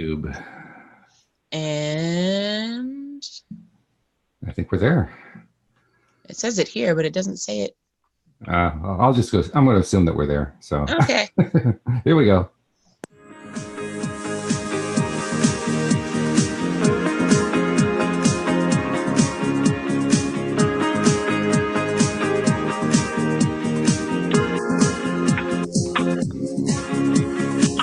YouTube. And I think we're there. it says it here, but it doesn't say it. I'll just go. I'm going to assume that we're there. So okay. Here we go.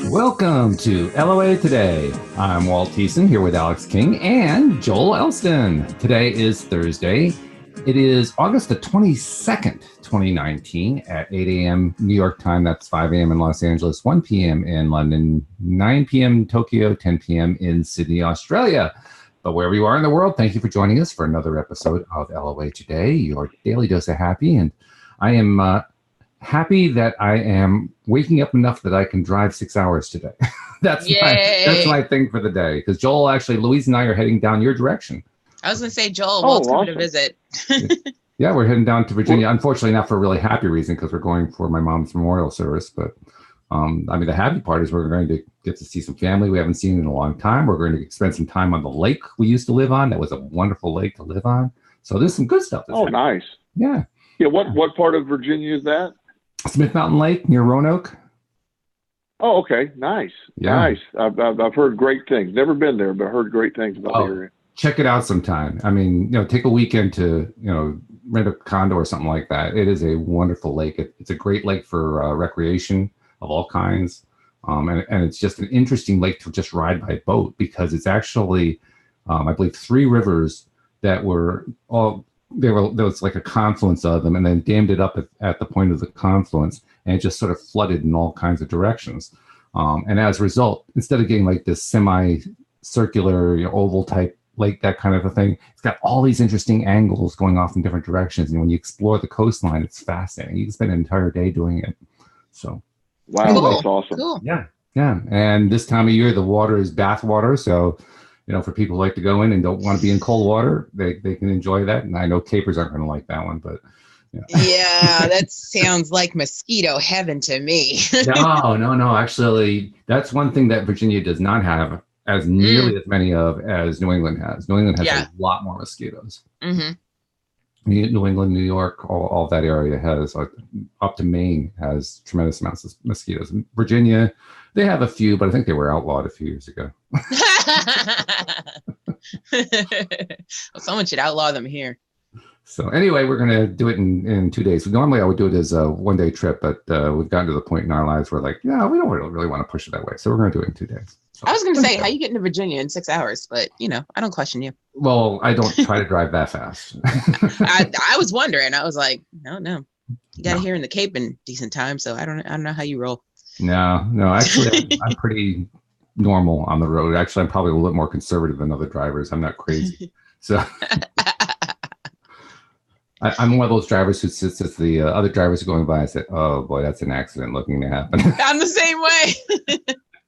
Welcome to LOA Today. I'm Walt Thiessen here with Alex King and Joel Elston. Today is Thursday. It is August the 22nd, 2019 at 8 a.m. New York time. That's 5 a.m. in Los Angeles, 1 p.m. in London, 9 p.m. in Tokyo, 10 p.m. in Sydney, Australia. But wherever you are in the world, thank you for joining us for another episode of LOA Today, your daily dose of happy. And I am happy that I am waking up enough that I can drive 6 hours today. that's my thing for the day. Because Joel, actually, Louise and I are heading down your direction. I was going to say, Joel, Walt's coming to visit. Yeah, we're heading down to Virginia. Unfortunately, not for a really happy reason, because we're going for my mom's memorial service. But the happy part is we're going to get to see some family we haven't seen in a long time. We're going to spend some time on the lake we used to live on. That was a wonderful lake to live on. So there's some good stuff. Nice. Yeah. Yeah. What part of Virginia is that? Smith Mountain Lake near Roanoke. Oh, okay. Nice. Yeah. Nice. I've heard great things. Never been there, but heard great things about the area. Check it out sometime. I mean, take a weekend to, rent a condo or something like that. It is a wonderful lake. It's a great lake for recreation of all kinds. And it's just an interesting lake to just ride by boat, because it's actually, I believe, 3 rivers that were all, there was like a confluence of them, and then dammed it up at the point of the confluence, and it just sort of flooded in all kinds of directions. And as a result, instead of getting like this semi-circular, oval type lake, that kind of a thing, it's got all these interesting angles going off in different directions. And when you explore the coastline, it's fascinating. You can spend an entire day doing it. So, wow, anyway, that's awesome. Cool. Yeah. And this time of year, the water is bath water. So, for people who like to go in and don't want to be in cold water, they can enjoy that. And I know capers aren't going to like that one, but yeah, that sounds like mosquito heaven to me. No. Actually, that's one thing that Virginia does not have as nearly as many of as New England has. New England has a lot more mosquitoes. Mm-hmm. New England, New York, all that area has, up to Maine, has tremendous amounts of mosquitoes. Virginia, they have a few, but I think they were outlawed a few years ago. Well, someone should outlaw them here. So anyway, we're going to do it in 2 days. Normally, I would do it as a one-day trip, but we've gotten to the point in our lives where, we don't really want to push it that way. So we're going to do it in 2 days. So, I was going to say, how you get into Virginia in 6 hours? But, I don't question you. Well, I don't try to drive that fast. I was wondering. I was like, no. You got here in the Cape in decent time, so I don't know how you roll. No. Actually, I'm pretty normal on the road. Actually, I'm probably a little bit more conservative than other drivers. I'm not crazy. So I'm one of those drivers who sits as the other drivers are going by and say, oh boy, that's an accident looking to happen. I'm the same way.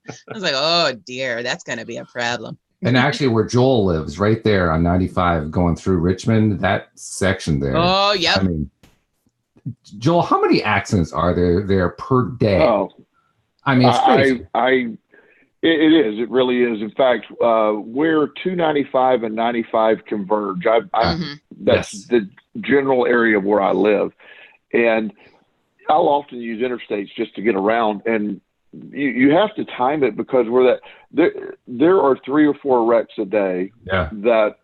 I was like, oh dear, that's going to be a problem. And actually, where Joel lives, right there on 95 going through Richmond, that section there. Oh, yep. I mean, Joel, how many accidents are there per day? Oh, I mean, it's crazy. It is. It really is. In fact, where 295 and 95 converge, that's the general area where I live. And I'll often use interstates just to get around. And you have to time it, because there are 3 or 4 wrecks a day that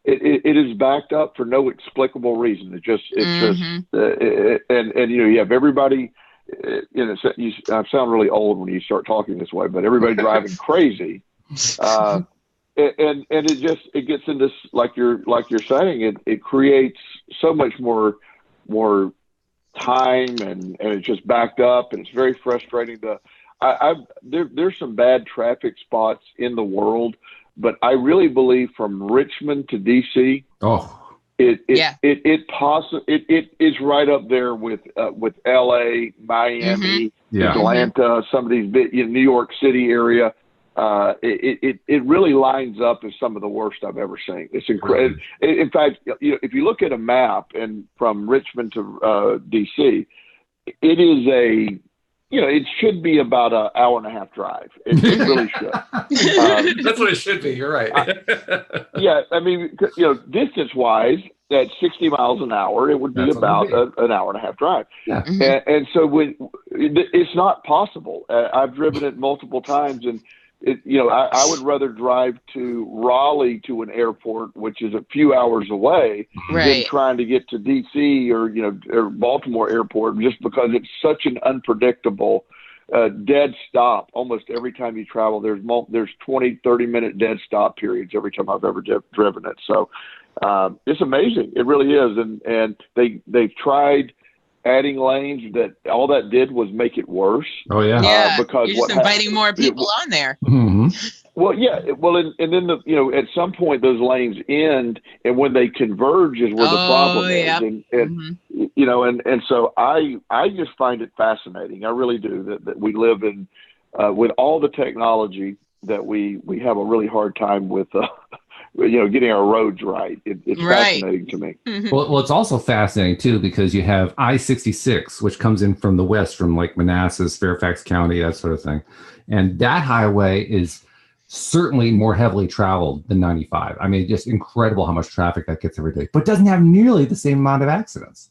it is backed up for no explicable reason. You have everybody. I sound really old when you start talking this way, but everybody driving crazy, and it gets into, like you're saying, it creates so much more time, and it's just backed up, and it's very frustrating. There's some bad traffic spots in the world, but I really believe from Richmond to DC, it is right up there with LA, Miami, Atlanta, some of these big, New York City area. It really lines up as some of the worst I've ever seen. It's incredible. In fact, if you look at a map and from Richmond to DC, it is it should be about an hour and a half drive. It really should. That's what it should be. You're right. Distance wise, at 60 miles an hour, it would be about an hour and a half drive. Yeah. And so it's not possible. I've driven it multiple times, and I would rather drive to Raleigh to an airport, which is a few hours away, than trying to get to DC or Baltimore airport, just because it's such an unpredictable dead stop. Almost every time you travel, there's 20, 30-minute dead stop periods every time I've ever driven it. So it's amazing. It really is. And they've tried adding lanes that all that did was make it worse. Oh yeah. Because you're just inviting more people on there. Mm-hmm. Well, yeah. Well, and then at some point those lanes end, and when they converge is where the problem is. And so I just find it fascinating. I really do that we live in with all the technology that we have a really hard time with. Getting our roads right. It's fascinating to me. Mm-hmm. Well, it's also fascinating too, because you have I-66, which comes in from the west, from like Manassas, Fairfax County, that sort of thing. And that highway is certainly more heavily traveled than 95. I mean, just incredible how much traffic that gets every day, but doesn't have nearly the same amount of accidents.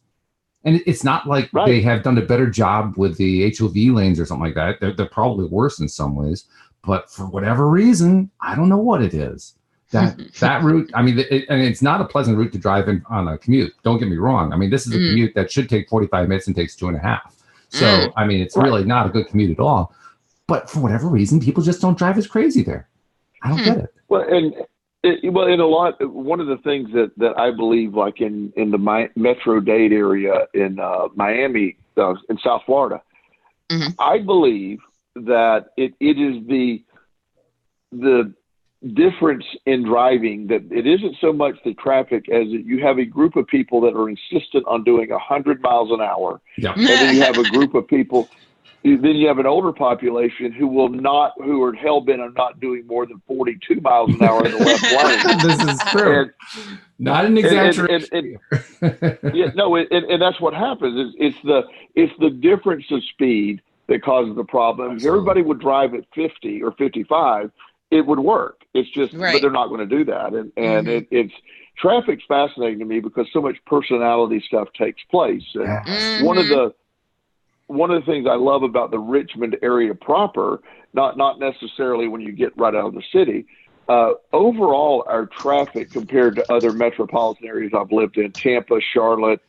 And it's not like they have done a better job with the HOV lanes or something like that. They're probably worse in some ways, but for whatever reason, I don't know what it is. That route, I mean, and it's not a pleasant route to drive in on a commute. Don't get me wrong. I mean, this is a commute that should take 45 minutes and takes 2.5. So, I mean, it's really not a good commute at all. But for whatever reason, people just don't drive as crazy there. I don't get it. Well, one of the things that I believe, like in the Metro-Dade area in Miami, in South Florida, I believe that it is the difference in driving, that it isn't so much the traffic as that you have a group of people that are insistent on doing 100 miles an hour. Yeah. And then you have a group of people, then you have an older population who are hell-bent on not doing more than 42 miles an hour in the left lane. This is true. Not an exaggeration. And that's what happens. It's the difference of speed that causes the problem. If everybody would drive at 50 or 55, it would work. It's just, but they're not going to do that. And it's traffic's fascinating to me because so much personality stuff takes place. And one of the things I love about the Richmond area proper, not necessarily when you get right out of the city, overall our traffic compared to other metropolitan areas I've lived in, Tampa, Charlotte,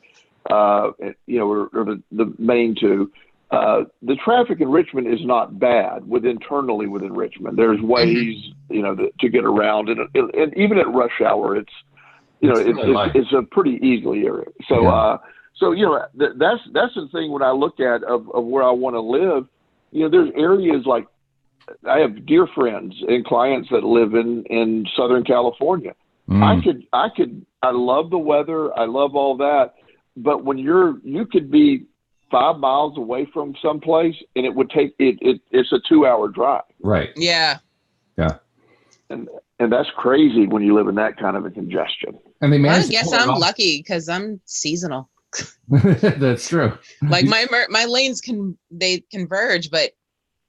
or the main two. The traffic in Richmond is not bad internally within Richmond. There's ways, to get around, and even at rush hour, it's a pretty easy area. So, that's the thing when I look at of where I want to live. There's areas like I have dear friends and clients that live in Southern California. I love the weather. I love all that, but when you could be 5 miles away from someplace, and it would take it's a 2-hour drive. Right. Yeah. Yeah. And that's crazy when you live in that kind of a congestion. And I guess I'm lucky because I'm seasonal. That's true. Like my lanes they converge, but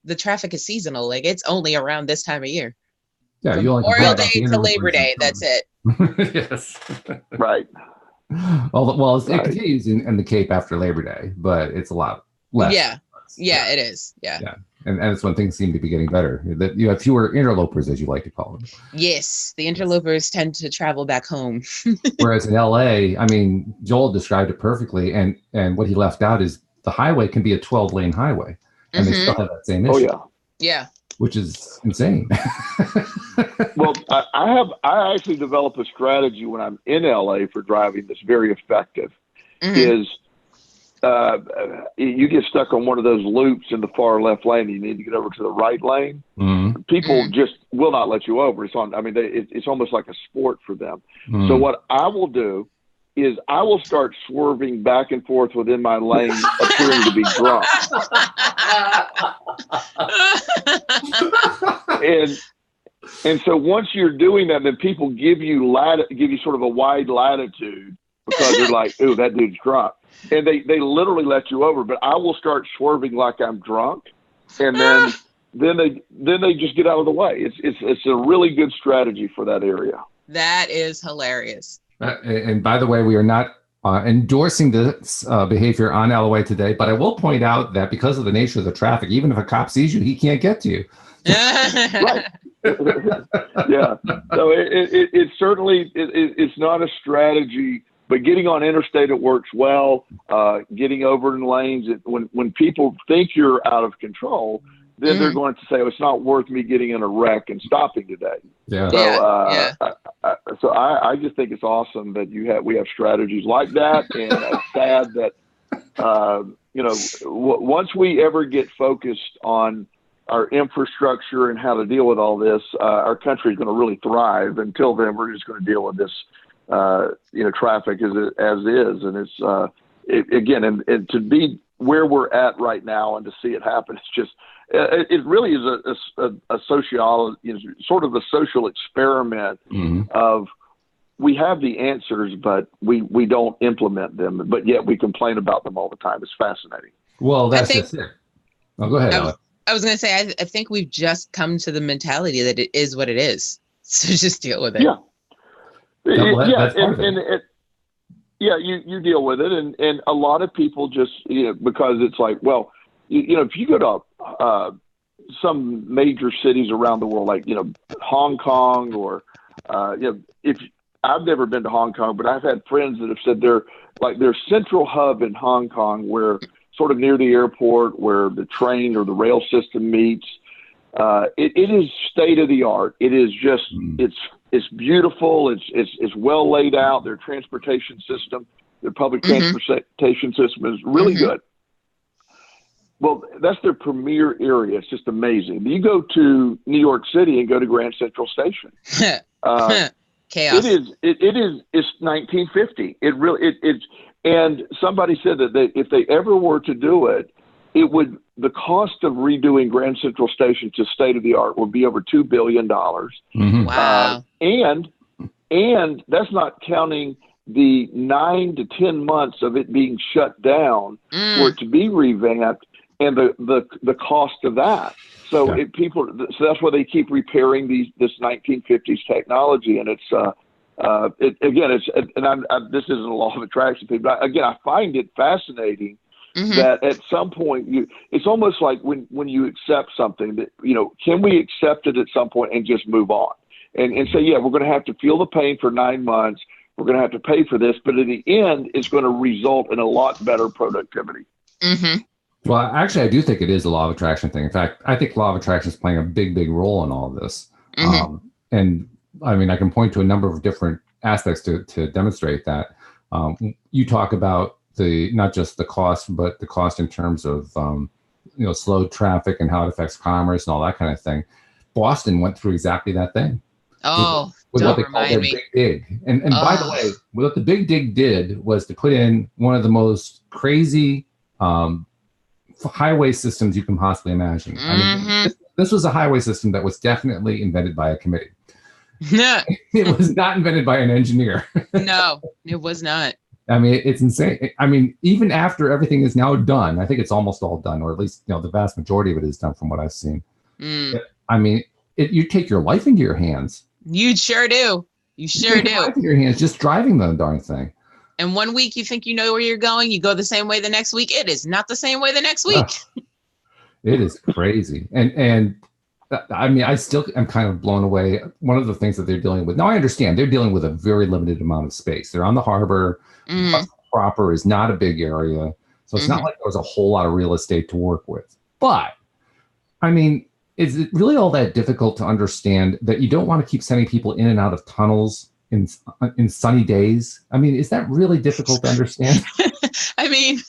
the traffic is seasonal. Like it's only around this time of year. Yeah, from Memorial Day to Labor Day. That's it. Yes. Right. Well, it continues in the Cape after Labor Day, but it's a lot less. Yeah, it is. Yeah. And that's when things seem to be getting better. That you have fewer interlopers, as you like to call them. Yes, the interlopers tend to travel back home. Whereas in LA, I mean, Joel described it perfectly, and what he left out is the highway can be a 12-lane highway, and they still have that same issue. Oh yeah. Which is insane. Well, I actually develop a strategy when I'm in LA for driving that's very effective. Is you get stuck on one of those loops in the far left lane, and you need to get over to the right lane. People just will not let you over. It's almost like a sport for them. So what I will do is I will start swerving back and forth within my lane, appearing to be drunk. And so once you're doing that, then people give you sort of a wide latitude because they're like, ooh, that dude's drunk. And they literally let you over, but I will start swerving like I'm drunk. And then they just get out of the way. It's a really good strategy for that area. That is hilarious. And by the way, we are not endorsing this behavior on LOA today, but I will point out that because of the nature of the traffic, even if a cop sees you, he can't get to you. Right. Yeah. So it certainly it's not a strategy, but getting on interstate, it works well. Getting over in lanes, when people think you're out of control, then they're going to say, oh, it's not worth me getting in a wreck and stopping today. Yeah. So, so I just think it's awesome that we have strategies like that. And it's sad that, once we ever get focused on our infrastructure and how to deal with all this, our country is going to really thrive. Until then, we're just going to deal with this, traffic as is. And it's, again, and to be where we're at right now and to see it happen, it's just, it really is a sort of a social experiment of we have the answers, but we don't implement them, but yet we complain about them all the time. It's fascinating. Well, that's just it. Oh, go ahead, Alex. I was going to say, I think we've just come to the mentality that it is what it is. So just deal with it. Yeah. Yeah, you deal with it. And a lot of people just, because it's like, well, if you go to some major cities around the world, like, Hong Kong or, if I've never been to Hong Kong, but I've had friends that have said their central hub in Hong Kong, where sort of near the airport where the train or the rail system meets, it is state of the art. It is just, it's beautiful. It's well laid out. Their transportation system, their public transportation system is really good. Well, that's their premier area. It's just amazing. You go to New York City and go to Grand Central Station. Chaos. It's 1950. It's and somebody said that if they ever were to do it, the cost of redoing Grand Central Station to state of the art would be over $2 billion. Wow. And that's not counting the 9 to 10 months of it being shut down for it to be revamped, and the cost of that. So so that's why they keep repairing this 1950s technology, and it's this isn't a law of attraction thing, but again, I find it fascinating that at some point it's almost like when you accept something that, can we accept it at some point and just move on and say, yeah, we're going to have to feel the pain for 9 months. We're going to have to pay for this, but in the end, it's going to result in a lot better productivity. Well, actually, I do think it is a law of attraction thing. In fact, I think law of attraction is playing a big, big role in all of this. And I mean, I can point to a number of different aspects to demonstrate that. You talk about not just the cost, but the cost in terms of slow traffic and how it affects commerce and all that kind of thing. Boston went through exactly that thing. Oh, with what they call their big dig. And by the way, what the big dig did was to put in one of the most crazy highway systems you can possibly imagine. I mean, this was a highway system that was definitely invented by a committee. It was not invented by an engineer. No, it was not. I mean, it's insane. I mean, even after everything is now done, I think it's almost all done, or at least, the vast majority of it is done from what I've seen. I mean, you take your life into your hands. You sure do. You sure do. Life in your hands, just driving the darn thing. And 1 week you think you know where you're going, you go the same way the next week. It is not the same way the next week. It is crazy. And I mean, I still am kind of blown away. One of the things that they're dealing with now, I understand they're dealing with a very limited amount of space. They're on the harbor. Proper is not a big area, so it's not like there's a whole lot of real estate to work with. But I mean, is it really all that difficult to understand that you don't want to keep sending people in and out of tunnels in sunny days? I mean, is that really difficult to understand? I mean,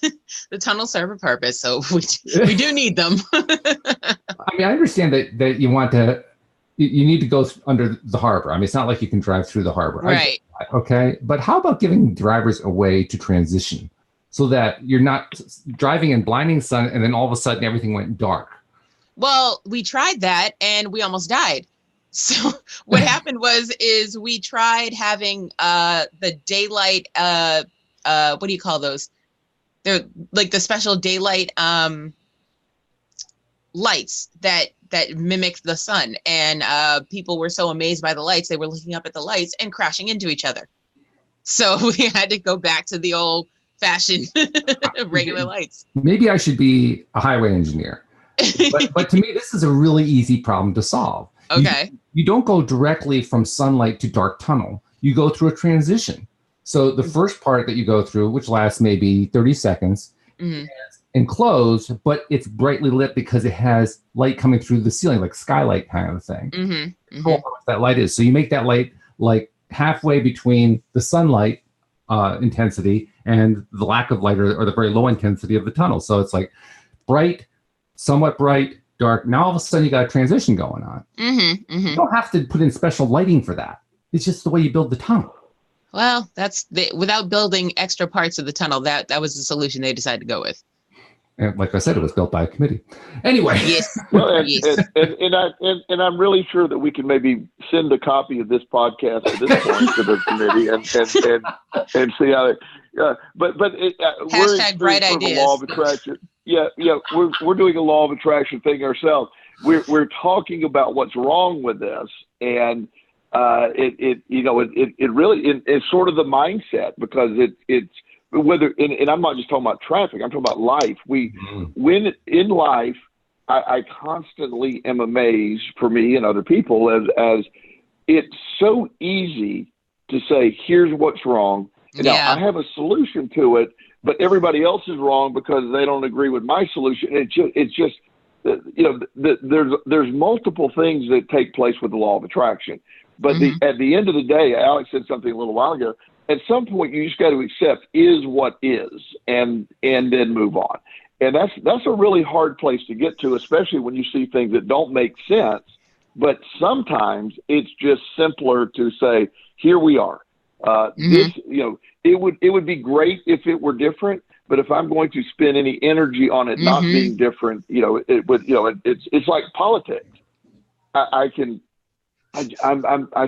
the tunnels serve a purpose, so we do need them. I mean, I understand that you need to go under the harbor. I mean, it's not like you can drive through the harbor. Right. Okay. But how about giving drivers a way to transition so that you're not driving in blinding sun and then all of a sudden everything went dark? Well, we tried that and we almost died. So what happened happened is we tried having the daylight what do you call those? They're like the special daylight lights that mimic the sun, and people were so amazed by the lights they were looking up at the lights and crashing into each other. So we had to go back to the old fashioned regular lights. Maybe I should be a highway engineer. But to me, this is a really easy problem to solve. Okay. You don't go directly from sunlight to dark tunnel. You go through a transition. So the first part that you go through, which lasts maybe 30 seconds, is enclosed, but it's brightly lit because it has light coming through the ceiling, like skylight kind of thing. What that light is. So you make that light like halfway between the sunlight intensity and the lack of light or the very low intensity of the tunnel. So it's like bright, somewhat bright, dark. Now all of a sudden you got a transition going on. You don't have to put in special lighting for that. It's just the way you build the tunnel. Well, without building extra parts of the tunnel, that was the solution they decided to go with. And like I said, it was built by a committee. Anyway. Yes. Well, yes. And I'm really sure that we can maybe send a copy of this podcast at this point to the committee and see how it. But Hashtag bright ideas. Law of attraction. Yeah. We're doing a law of attraction thing ourselves. We're talking about what's wrong with this, and it really it's sort of the mindset, because it's. Whether and I'm not just talking about traffic, I'm talking about life. When in life, I constantly am amazed, for me and other people, as it's so easy to say, here's what's wrong. And now I have a solution to it, but everybody else is wrong because they don't agree with my solution. It's just there's multiple things that take place with the law of attraction. But at the end of the day, Alex said something a little while ago. At some point, you just got to accept is what is, and then move on. And that's a really hard place to get to, especially when you see things that don't make sense. But sometimes it's just simpler to say, here we are. This, it would be great if it were different. But if I'm going to spend any energy on it not being different, it would. It's like politics. I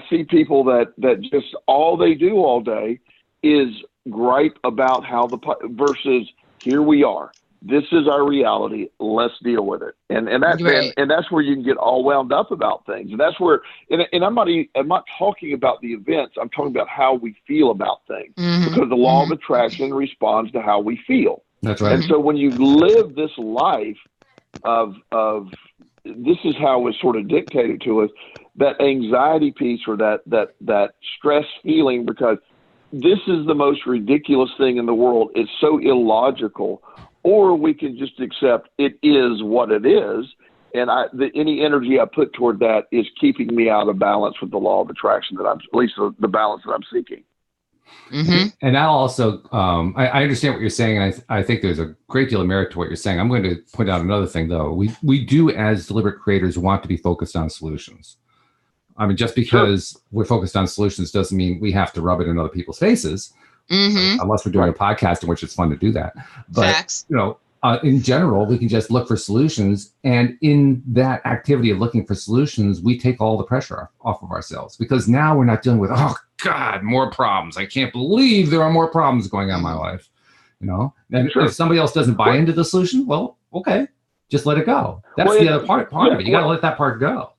see people that just all they do all day is gripe about how versus here we are. This is our reality. Let's deal with it. And that's where you can get all wound up about things. And that's where, and I'm not talking about the events. I'm talking about how we feel about things, because the law of attraction responds to how we feel. That's right. And so when you live this life of this is how it's sort of dictated to us, that anxiety piece or that stress feeling, because this is the most ridiculous thing in the world. It's so illogical. Or we can just accept it is what it is. And any energy I put toward that is keeping me out of balance with the law of attraction at least the balance that I'm seeking. And I'll also, I understand what you're saying. And I think there's a great deal of merit to what you're saying. I'm going to point out another thing, though. We do, as deliberate creators, want to be focused on solutions. I mean, just because we're focused on solutions doesn't mean we have to rub it in other people's faces. Unless we're doing a podcast in which it's fun to do that. But, Facts. In general, we can just look for solutions. And in that activity of looking for solutions, we take all the pressure off of ourselves, because now we're not dealing with, oh, God, more problems. I can't believe there are more problems going on in my life. And if somebody else doesn't buy into the solution, well, okay, just let it go. That's the other part of it. You got to let that part go.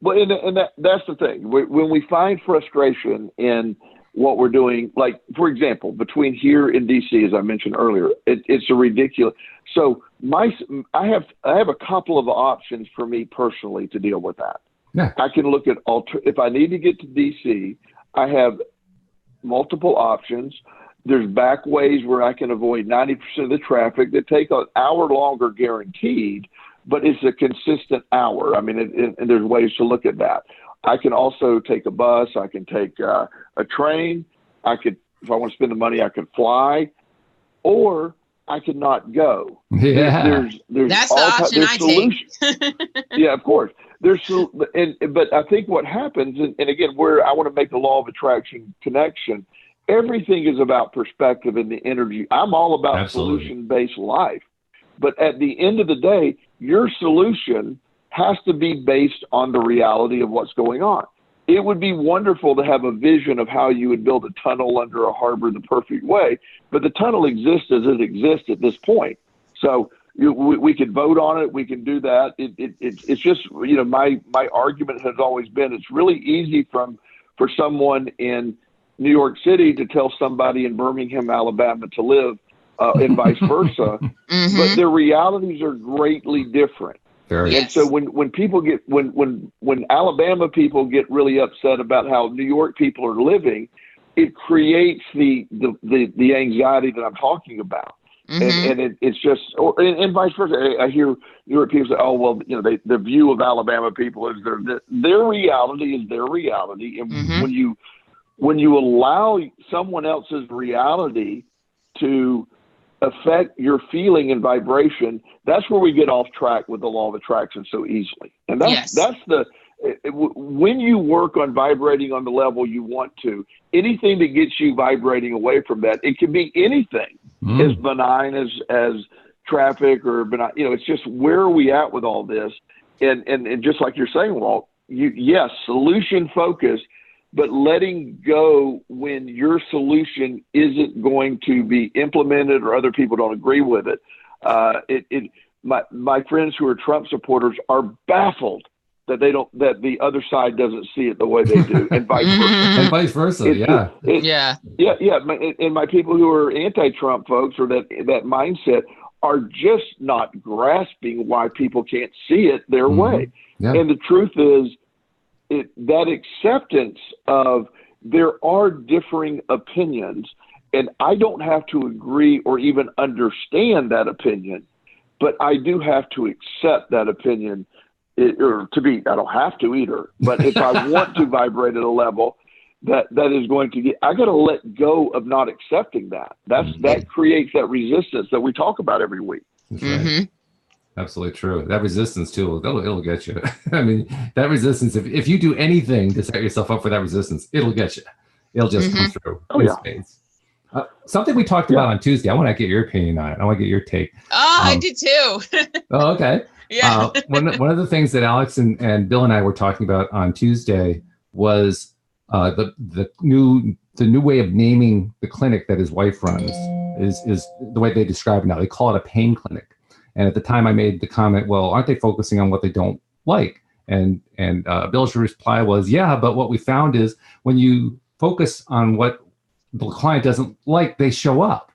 Well, and that's the thing. When we find frustration in what we're doing, like, for example, between here in DC, as I mentioned earlier, it's a ridiculous. So I have a couple of options for me personally to deal with that. Yeah. I can look at if I need to get to DC, I have multiple options. There's back ways where I can avoid 90% of the traffic that take an hour longer guaranteed, but it's a consistent hour. I mean, and there's ways to look at that. I can also take a bus. I can take a train. If I want to spend the money, I could fly, or I could not go. Yeah, there's that's the option I solutions. take. Yeah, of course. But I think what happens, and again, where I want to make the law of attraction connection, everything is about perspective and the energy. I'm all about solution-based life, but at the end of the day, your solution has to be based on the reality of what's going on. it would be wonderful to have a vision of how you would build a tunnel under a harbor the perfect way, but the tunnel exists as it exists at this point. So we could vote on it. We can do that. It's just, you know, my argument has always been, it's really easy for someone in New York City to tell somebody in Birmingham, Alabama to live, and vice versa. But their realities are greatly different. And so when people get, when Alabama people get really upset about how New York people are living, it creates the anxiety that I'm talking about. And it's just, and vice versa. I hear New York people say, oh, well, you know, the view of Alabama people is their reality is their reality. And when you allow someone else's reality to affect your feeling and vibration, that's where we get off track with the law of attraction so easily. And when you work on vibrating on the level you want to, anything that gets you vibrating away from that, it can be anything as benign as traffic or benign, you know, it's just where are we at with all this? And just like you're saying, Walt, yes, solution focused, but letting go when your solution isn't going to be implemented or other people don't agree with it. My friends who are Trump supporters are baffled that that the other side doesn't see it the way they do, and vice versa. And vice versa, And my people who are anti-Trump folks or that mindset are just not grasping why people can't see it their way. And the truth is, that acceptance of there are differing opinions, and I don't have to agree or even understand that opinion, but I do have to accept that opinion. I don't have to either, but if I want to vibrate at a level that is going to I got to let go of not accepting that. That creates that resistance that we talk about every week. That's right. Absolutely true. That resistance too, it'll get you. I mean, that resistance, if you do anything to set yourself up for that resistance, it'll get you. It'll just come through. Something we talked about on Tuesday. I want to get your opinion on it. I want to get your take. Oh, I do too. Oh, okay. Yeah. One of the things that Alyx and Bill and I were talking about on Tuesday was the new way of naming the clinic that his wife runs is the way they describe it now. They call it a pain clinic. And at the time I made the comment, well, aren't they focusing on what they don't like? And Bill's reply was, yeah, but what we found is when you focus on what the client doesn't like, they show up.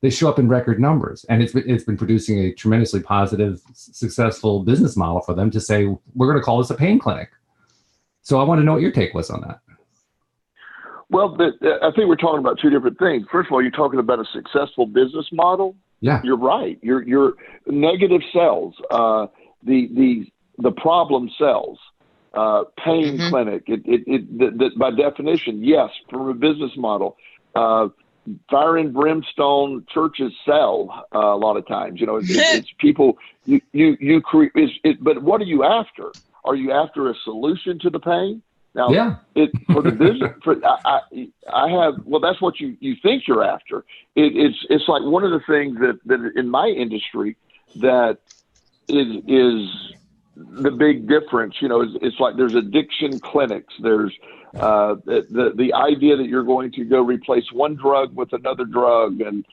They show up in record numbers. And it's been producing a tremendously positive, successful business model for them to say, we're going to call this a pain clinic. So I want to know what your take was on that. Well, I think we're talking about two different things. First of all, you're talking about a successful business model. Yeah, you're right. Your negative sells, the problem sells, pain clinic. By definition, yes, from a business model, fire and brimstone churches sell a lot of times. You know, it's people you create. But what are you after? Are you after a solution to the pain? Now, for the business, I have. Well, that's what you think you're after. It's like one of the things that in my industry that is the big difference. You know, it's like there's addiction clinics. There's the idea that you're going to go replace one drug with another drug, and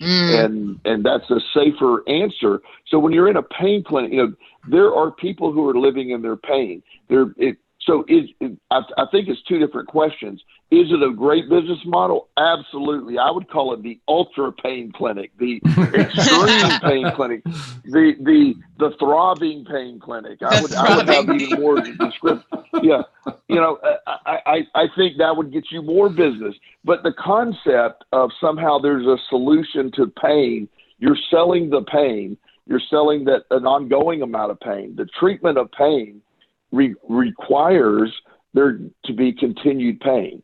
that's a safer answer. So when you're in a pain clinic, you know, there are people who are living in their pain. I think it's two different questions. Is it a great business model? Absolutely. I would call it the ultra pain clinic, the extreme pain clinic, the throbbing pain clinic. I would have even more descriptive. Yeah. You know, I think that would get you more business. But the concept of somehow there's a solution to pain, you're selling the pain, you're selling that an ongoing amount of pain. The treatment of pain requires there to be continued pain.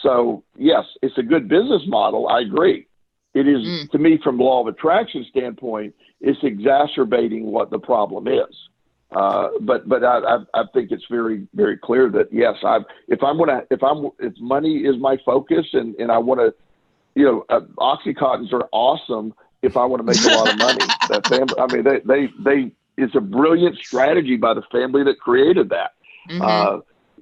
So yes, it's a good business model. I agree. It is, to me, from law of attraction standpoint, it's exacerbating what the problem is. But I think it's very, very clear that yes, if money is my focus and I want to, you know, Oxycontins are awesome if I want to make a lot of money. That family, I mean, it's a brilliant strategy by the family that created that.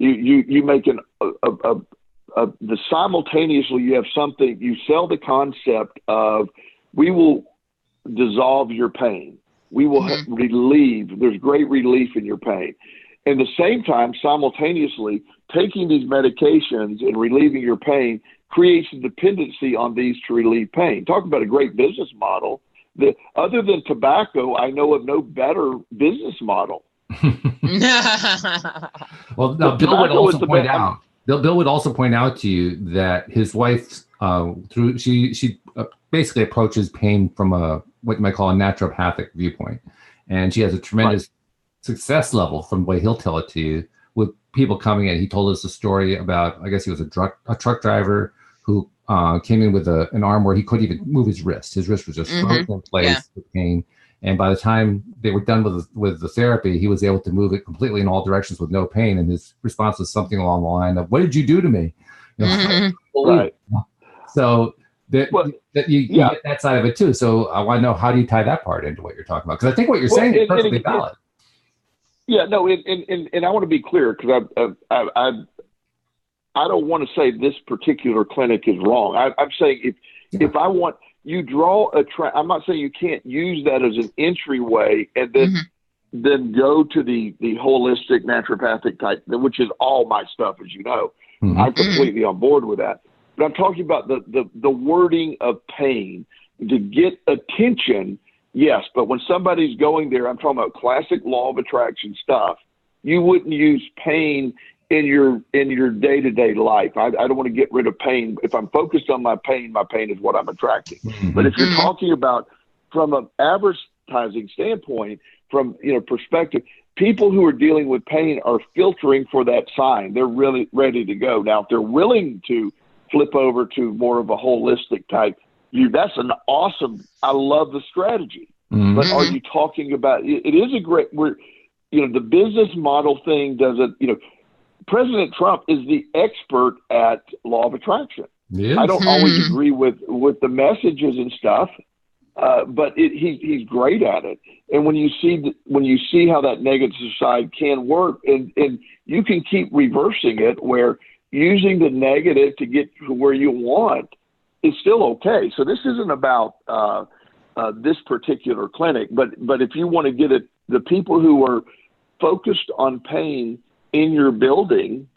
You make the simultaneously you have something, you sell the concept of, we will dissolve your pain. We will relieve. There's great relief in your pain. At the same time, simultaneously, taking these medications and relieving your pain creates a dependency on these to relieve pain. Talk about a great business model. That other than tobacco, I know of no better business model. Well, now, Bill would also point out. Bill would also point out to you that his wife, she basically approaches pain from what you might call a naturopathic viewpoint, and she has a tremendous success level from the way he'll tell it to you with people coming in. He told us a story about, I guess he was a truck driver who came in with an arm where he couldn't even move his wrist. His wrist was just frozen in place with pain. And by the time they were done with the therapy, he was able to move it completely in all directions with no pain. And his response was something along the line of, "What did you do to me?" Right. So you get that side of it too. So I want to know, how do you tie that part into what you're talking about? Because I think what you're saying is perfectly valid. Yeah, no, and I want to be clear, because I don't want to say this particular clinic is wrong. I'm saying if I want, you draw I'm not saying you can't use that as an entryway and then go to the holistic naturopathic type, which is all my stuff, as you know. I'm completely on board with that. But I'm talking about the wording of pain to get attention. Yes, but when somebody's going there, I'm talking about classic law of attraction stuff. You wouldn't use pain in your day-to-day life. I don't want to get rid of pain. If I'm focused on my pain is what I'm attracting. But if you're talking about from an advertising standpoint, from perspective, people who are dealing with pain are filtering for that sign. They're really ready to go. Now, if they're willing to flip over to more of a holistic type view, that's an awesome, I love the strategy. But are you talking about, it is a great, the business model thing doesn't, President Trump is the expert at law of attraction. I don't always agree with the messages and stuff, but he's great at it. And when you see how that negative side can work, and you can keep reversing it, where using the negative to get to where you want is still okay. So this isn't about this particular clinic, but if you want to get it, the people who are focused on pain in your building,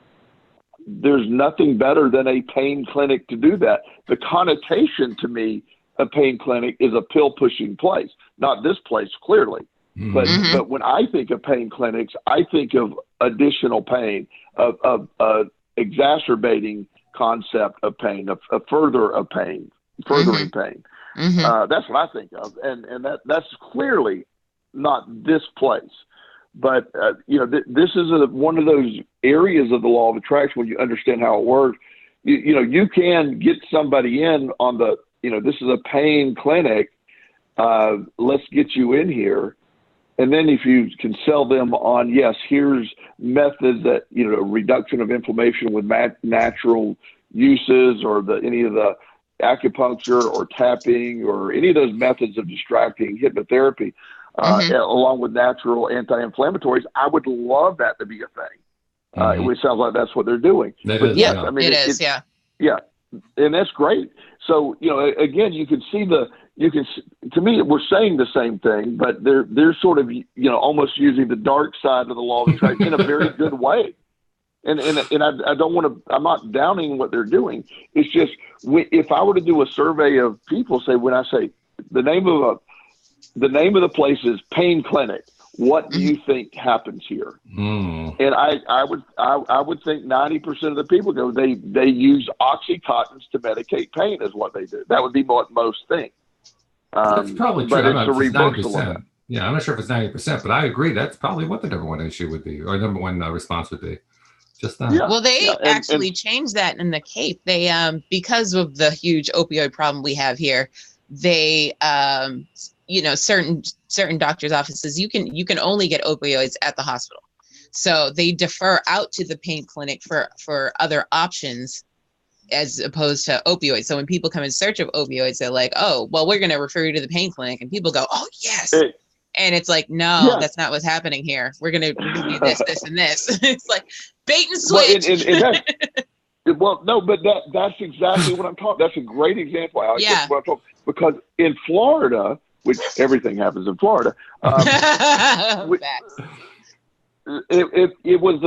there's nothing better than a pain clinic to do that. The connotation to me, a pain clinic is a pill pushing place, not this place clearly. But when I think of pain clinics, I think of additional pain, of exacerbating concept of pain, of furthering pain. That's what I think of, and that's clearly not this place. But this is one of those areas of the law of attraction when you understand how it works. You can get somebody in on the, this is a pain clinic. Let's get you in here. And then if you can sell them on, yes, here's methods that, reduction of inflammation with natural uses, or any of the acupuncture or tapping or any of those methods of distracting hypnotherapy, along with natural anti-inflammatories, I would love that to be a thing. It sounds like that's what they're doing. I mean, it is. Yeah. And that's great. So, again, you can see to me, we're saying the same thing, but they're sort of, almost using the dark side of the law of attraction in a very good way. And I don't want to, I'm not downing what they're doing. It's just, if I were to do a survey of people, when I say the name of the place is Pain Clinic, what do you think happens here? And I would think 90% of the people go, they use Oxycontins to medicate pain is what they do. That would be what most think. That's probably true. But it's a reversal of that. Yeah, I'm not sure if it's 90%, but I agree. That's probably what the number one issue would be, or number one response would be. Just that. Yeah. Well, they actually changed that in the Cape. They, because of the huge opioid problem we have here, they, certain doctors' offices, you can only get opioids at the hospital. So they defer out to the pain clinic for other options as opposed to opioids. So when people come in search of opioids, they're like, oh, well, we're going to refer you to the pain clinic. And people go, oh, yes. And it's like, no, that's not what's happening here. We're gonna do this, this, and this. It's like bait and switch. Well, no, but that's exactly what I'm talking. That's a great example, Alex. Yeah. That's what I'm talking, because in Florida, which everything happens in Florida, it was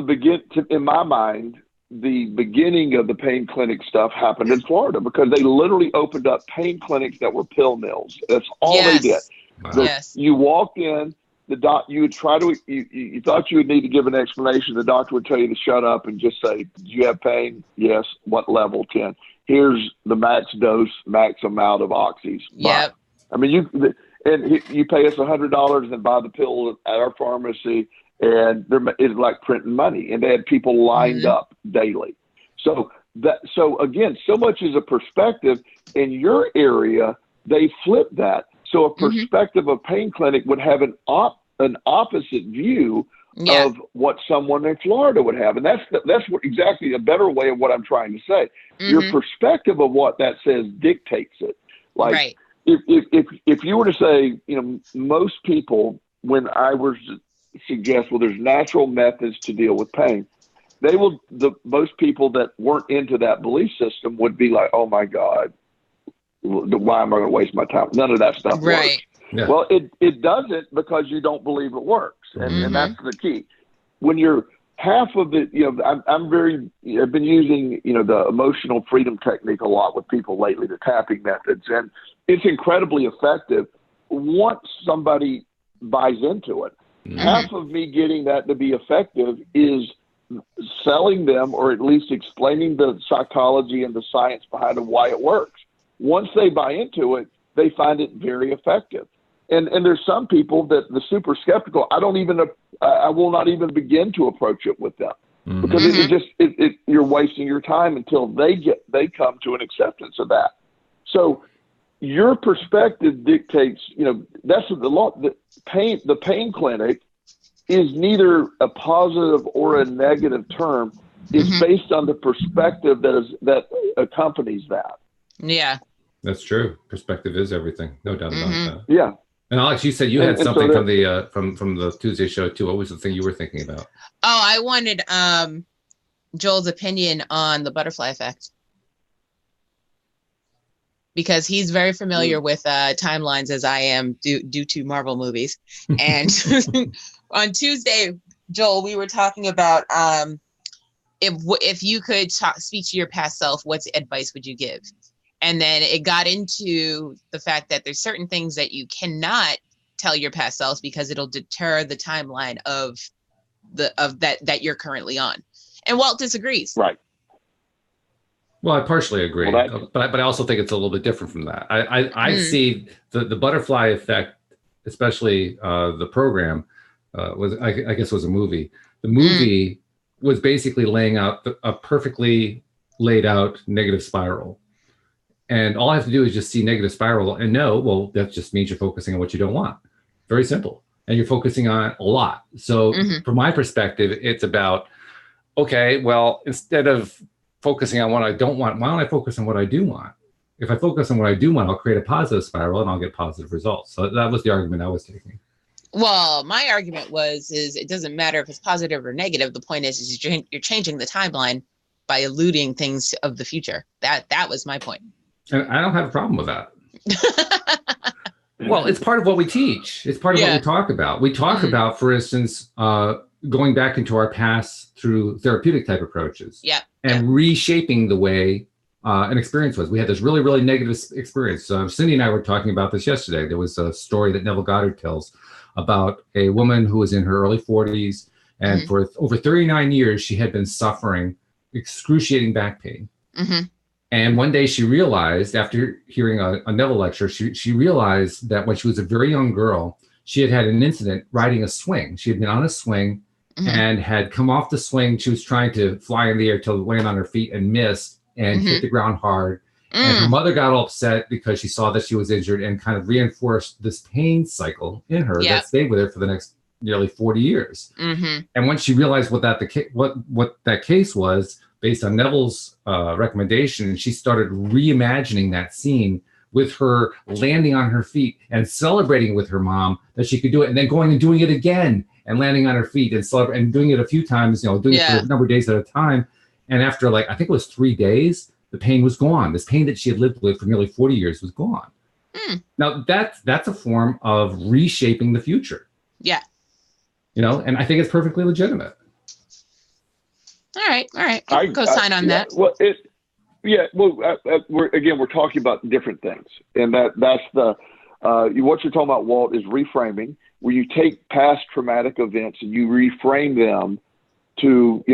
in my mind, the beginning of the pain clinic stuff happened in Florida, because they literally opened up pain clinics that were pill mills. That's all they did. Wow. You walked in, you would try to, you thought you would need to give an explanation. The doctor would tell you to shut up and just say, do you have pain? Yes. What level? 10. Here's the max dose, max amount of oxys. Yep. I mean, you pay us $100 and buy the pill at our pharmacy, and it's like printing money, and they had people lined up daily. So again, so much is a perspective. In your area, they flip that. So a perspective of pain clinic would have an opposite view of what someone in Florida would have. And that's exactly a better way of what I'm trying to say. Your perspective of what that says dictates it. Like if you were to say, most people, when I was to suggest, well, there's natural methods to deal with pain, most people that weren't into that belief system would be like, oh my God, why am I going to waste my time? None of that stuff works. Yeah. Well, it doesn't, because you don't believe it works. And that's the key. When you're half of it, I've been using, the emotional freedom technique a lot with people lately, the tapping methods, and it's incredibly effective once somebody buys into it. Half of me getting that to be effective is selling them, or at least explaining the psychology and the science behind it, why it works. Once they buy into it, they find it very effective. And there's some people that the super skeptical, I will not even begin to approach it with them, because you're wasting your time until they come to an acceptance of that. So your perspective dictates, that's the law. The pain clinic is neither a positive or a negative term. It's based on the perspective that accompanies that. Yeah, that's true. Perspective is everything. No doubt about that. Yeah. And Alex, you said you had something from the Tuesday show too. What was the thing you were thinking about? Oh, I wanted Joel's opinion on the butterfly effect, because he's very familiar with timelines, as I am, due to Marvel movies. And on Tuesday, Joel, we were talking about if you could speak to your past self, what advice would you give? And then it got into the fact that there's certain things that you cannot tell your past self, because it'll deter the timeline of that you're currently on. And Walt disagrees. Right. Well, I partially agree, but I also think it's a little bit different from that. I see the butterfly effect, especially the program I guess was a movie. The movie was basically laying out a perfectly laid out negative spiral. And all I have to do is just see negative spiral and know, well, that just means you're focusing on what you don't want. Very simple. And you're focusing on a lot. So from my perspective, it's about, okay, well, instead of focusing on what I don't want, why don't I focus on what I do want? If I focus on what I do want, I'll create a positive spiral and I'll get positive results. So that was the argument I was taking. Well, my argument is it doesn't matter if it's positive or negative. The point is you're changing the timeline by eluding things of the future. That was my point. And I don't have a problem with that. Well, it's part of what we teach. It's part of what we talk about. We talk about, for instance, going back into our past through therapeutic type approaches. Yeah. And reshaping the way an experience was. We had this really, really negative experience. Cindy and I were talking about this yesterday. There was a story that Neville Goddard tells about a woman who was in her early 40s. And for over 39 years, she had been suffering excruciating back pain. And one day she realized, after hearing a Neville lecture, she realized that when she was a very young girl, she had an incident riding a swing. She had been on a swing and had come off the swing. She was trying to fly in the air to land on her feet and missed and hit the ground hard. And her mother got all upset because she saw that she was injured and kind of reinforced this pain cycle in her that stayed with her for the next nearly 40 years. And once she realized what that case was, based on Neville's recommendation, she started reimagining that scene with her landing on her feet and celebrating with her mom that she could do it, and then going and doing it again and landing on her feet and celebrating and doing it a few times, doing it for a number of days at a time. And after I think it was 3 days, the pain was gone. This pain that she had lived with for nearly 40 years was gone. Now that's a form of reshaping the future. Yeah. And I think it's perfectly legitimate. All right. I co-sign on that. Well, we're talking about different things, and that's what you're talking about, Walt, is reframing, where you take past traumatic events and you reframe them to,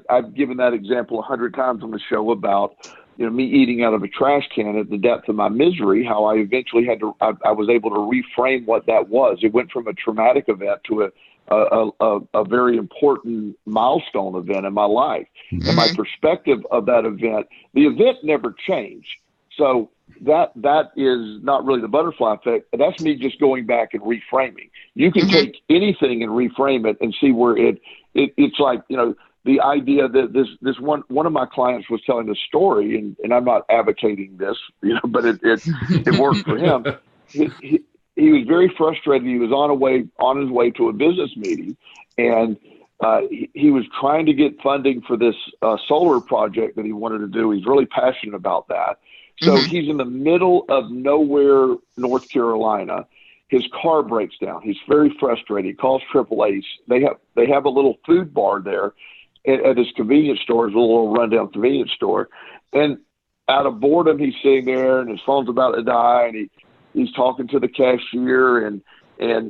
I've given that example 100 times on the show about, me eating out of a trash can at the depth of my misery, how I eventually I was able to reframe what that was. It went from a traumatic event to a very important milestone event in my life. Mm-hmm. And my perspective of that event, the event never changed. So that is not really the butterfly effect. That's me just going back and reframing. You can take anything and reframe it and see where it's like, the idea that this one of my clients was telling a story, and I'm not advocating this, but it worked for him. He was very frustrated. He was on his way to a business meeting, and he was trying to get funding for this solar project that he wanted to do. He's really passionate about that. So he's in the middle of nowhere, North Carolina. His car breaks down. He's very frustrated. He calls AAA. They have a little food bar there at his convenience store. It's a little rundown convenience store. And out of boredom, he's sitting there, and his phone's about to die, and he's talking to the cashier, and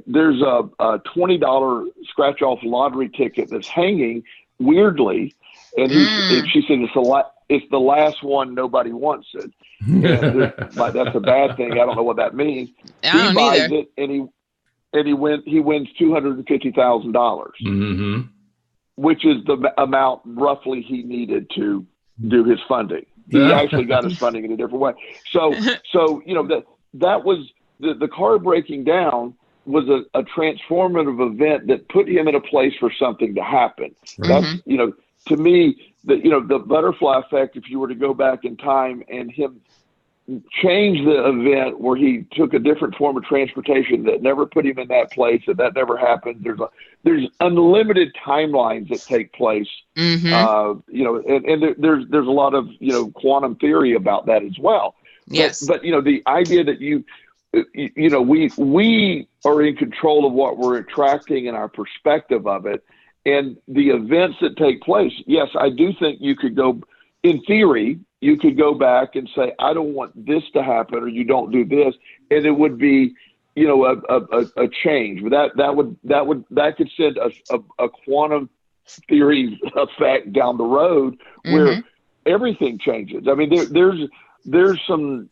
there's a $20 scratch-off lottery ticket that's hanging weirdly, and she said, it's the last one, nobody wants it. And that's a bad thing. I don't know what that means. I don't buys either. it, and he wins $250,000, which is the amount roughly he needed to do his funding. He actually got his funding in a different way. So that was the car breaking down was a transformative event that put him in a place for something to happen. That's, to me, the butterfly effect, if you were to go back in time and him change the event where he took a different form of transportation that never put him in that place, that never happened. There's unlimited timelines that take place, and there's a lot of, quantum theory about that as well. Yes. But the idea that we are in control of what we're attracting and our perspective of it, and the events that take place. Yes, I do think you could go, in theory, you could go back and say, I don't want this to happen, or you don't do this, and it would be, a change. But that could send a quantum theory effect down the road where everything changes. I mean, there's some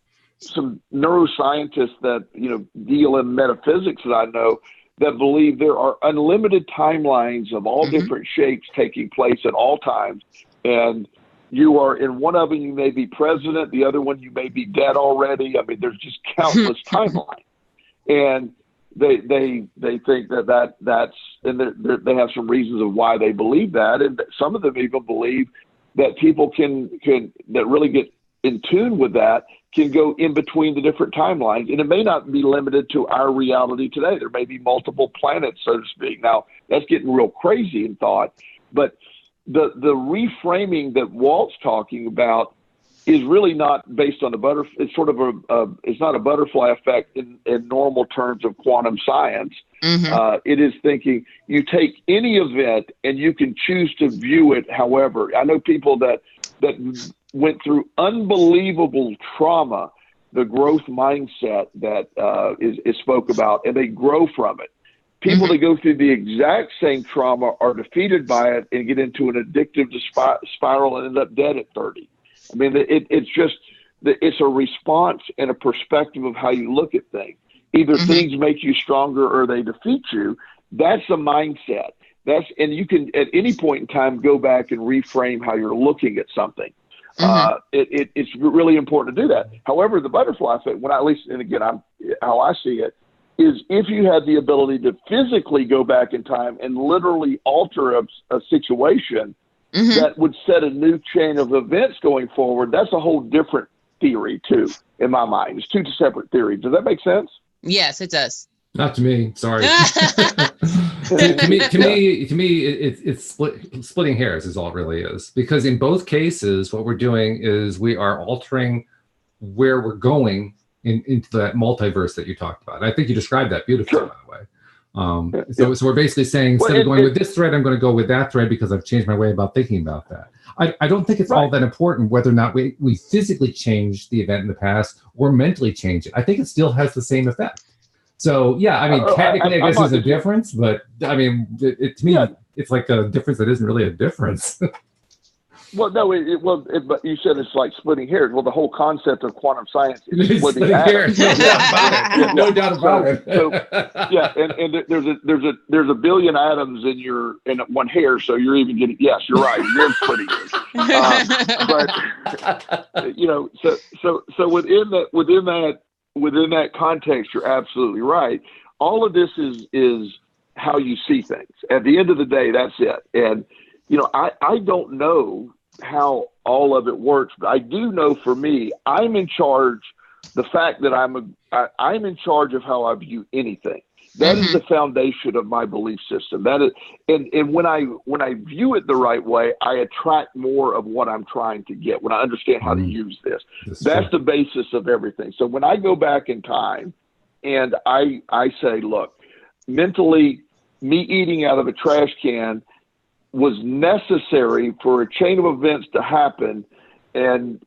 neuroscientists that deal in metaphysics that I know that believe there are unlimited timelines of all different shapes taking place at all times, and you are in one of them, you may be president, the other one you may be dead already. I mean, there's just countless timelines, and they think that's and they have some reasons of why they believe that, and some of them even believe that people can that really get in tune with that can go in between the different timelines. And it may not be limited to our reality today. There may be multiple planets, so to speak. Now, that's getting real crazy in thought. But the reframing that Walt's talking about is really not based on the butterfly. It's sort of it's not a butterfly effect in normal terms of quantum science. It is thinking you take any event and you can choose to view it however. I know people that went through unbelievable trauma, the growth mindset that is spoke about, and they grow from it. People that go through the exact same trauma are defeated by it and get into an addictive spiral and end up dead at 30. I mean, it's a response and a perspective of how you look at things. Either things make you stronger or they defeat you. That's a mindset. And you can at any point in time go back and reframe how you're looking at something. It's really important to do that. However, the butterfly effect, how I see it, is if you had the ability to physically go back in time and literally alter a situation that would set a new chain of events going forward, that's a whole different theory too, in my mind. It's two separate theories. Does that make sense? Yes, it does. Not to me. Sorry. to me, it's splitting hairs is all it really is. Because in both cases, what we're doing is we are altering where we're going into that multiverse that you talked about. I think you described that beautifully, Sure. by the way. So we're basically saying, instead of going with this thread, I'm going to go with that thread because I've changed my way about thinking about that. I don't think it's all that important whether or not we physically change the event in the past or mentally change it. I think it still has the same effect. So, yeah, I mean, technically, I guess there's a difference, but I mean, to me, it's like a difference that isn't really a difference. Well, no, but you said it's like splitting hairs. Well, the whole concept of quantum science is splitting hairs. No doubt about it. So, yeah, and there's a billion atoms in one hair, so you're even getting. Yes, you're right. You're splitting hairs. But you know, so within that context, you're absolutely right. All of this is how you see things. At the end of the day, that's it. And you know, I don't know how all of it works, but I do know for me, I'm in charge. The fact that I'm in charge of how I view anything. That is the foundation of my belief system. That is, and when I view it the right way, I attract more of what I'm trying to get. When I understand how to use this, that's the basis of everything. So when I go back in time, and I say, look, mentally, me eating out of a trash can was necessary for a chain of events to happen and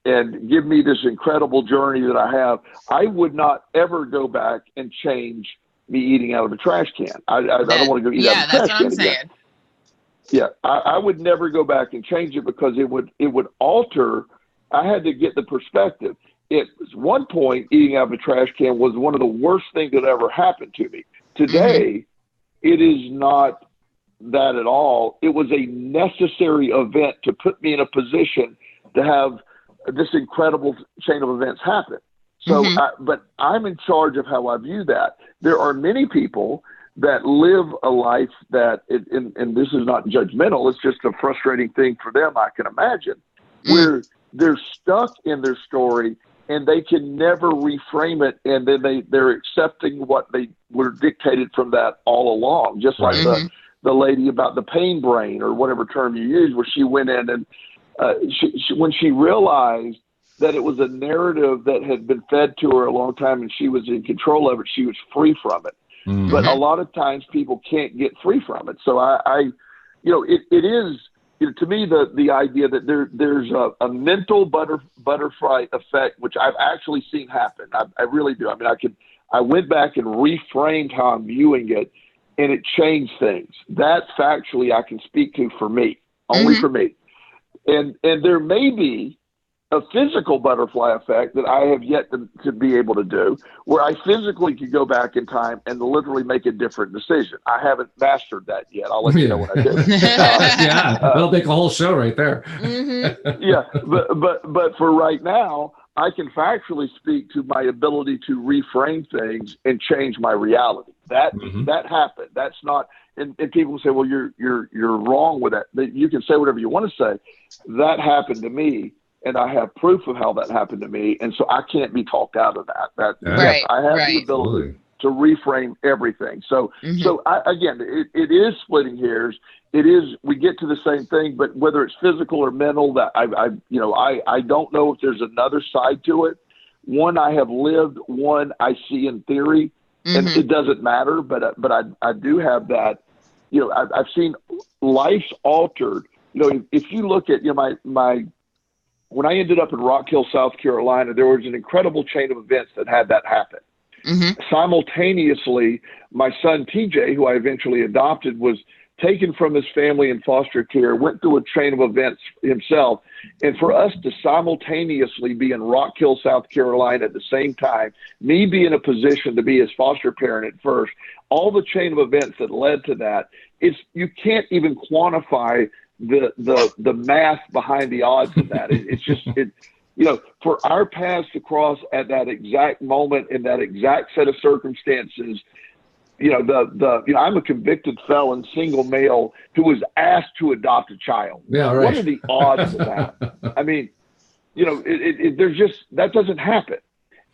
give me this incredible journey that I have. I would not ever go back and change me eating out of a trash can. I don't want to go eat out of a trash can. Yeah, that's what I'm saying. Yeah, I would never go back and change it because it would alter. I had to get the perspective. At one point, eating out of a trash can was one of the worst things that ever happened to me. Today, it is not that at all. It was a necessary event to put me in a position to have this incredible chain of events happen. So, but I'm in charge of how I view that. There are many people that live a life that, and this is not judgmental, it's just a frustrating thing for them, I can imagine, where they're stuck in their story and they can never reframe it, and then they're accepting what they were dictated from that all along, just like the lady about the pain brain or whatever term you use, where she went in and when she realized that it was a narrative that had been fed to her a long time and she was in control of it, she was free from it. But a lot of times people can't get free from it. So it is, you know, to me, the idea that there's a mental butterfly effect, which I've actually seen happen. I really do. I mean, I went back and reframed how I'm viewing it, and it changed things. That factually I can speak to for me, only for me. And there may be a physical butterfly effect that I have yet to be able to do, where I physically could go back in time and literally make a different decision. I haven't mastered that yet. I'll let you know when I do. That'll make a whole show right there. But for right now, I can factually speak to my ability to reframe things and change my reality. That happened. That's not. And people say, well, you're wrong with that. You can say whatever you want to say. That happened to me. And I have proof of how that happened to me, and so I can't be talked out of that. Yes, I have the ability to reframe everything. So, again, it is splitting hairs. It is. We get to the same thing, but whether it's physical or mental, that I don't know if there's another side to it. One I have lived, one I see in theory, and it doesn't matter. But I do have that. You know, I've seen lives altered. You know, if you look at my when I ended up in Rock Hill, South Carolina, there was an incredible chain of events that had that happen. Simultaneously, my son, TJ, who I eventually adopted, was taken from his family in foster care, went through a chain of events himself. And for us to simultaneously be in Rock Hill, South Carolina at the same time, me be in a position to be his foster parent at first, all the chain of events that led to that, you can't even quantify the math behind the odds of that. It's just, for our paths to cross at that exact moment in that exact set of circumstances, I'm a convicted felon, single male who was asked to adopt a child. Yeah, right. What are the odds of that? I mean, there's just, that doesn't happen.